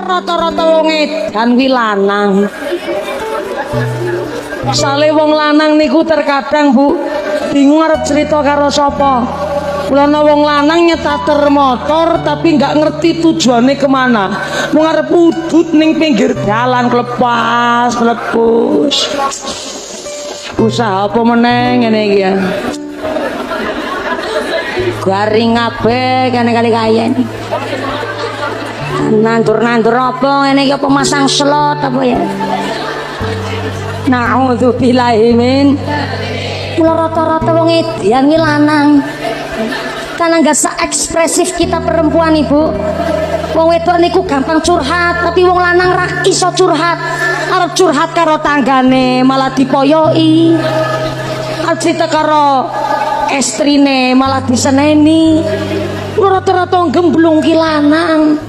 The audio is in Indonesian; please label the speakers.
Speaker 1: rata-rata wong edan kuwi lanang. Sale wong lanang niku terkadang Bu bingung arep cerita karo sapa. Kula ana wong lanang nyetater motor tapi nggak ngerti tujuannya kemana. Wong arep udut ning pinggir dalan klepas klepus. Usaha apa meneh ngene iki ya. Garing kabeh kene kali kaya ini. Nandur-nandur apa ngene iki apa masang slot apa ya? Na'udzubillahi min. Kula rata-rata wong edan iki lanang. Karena nggak se-ekspresif kita perempuan Ibu. Wong wedok niku gampang curhat, tapi wong lanang ra iso curhat. Arep curhat karo tanggane malah dipoyoki. Arep cerita karo estrine malah diseneni. Kula rata-rata gemblung ki lanang.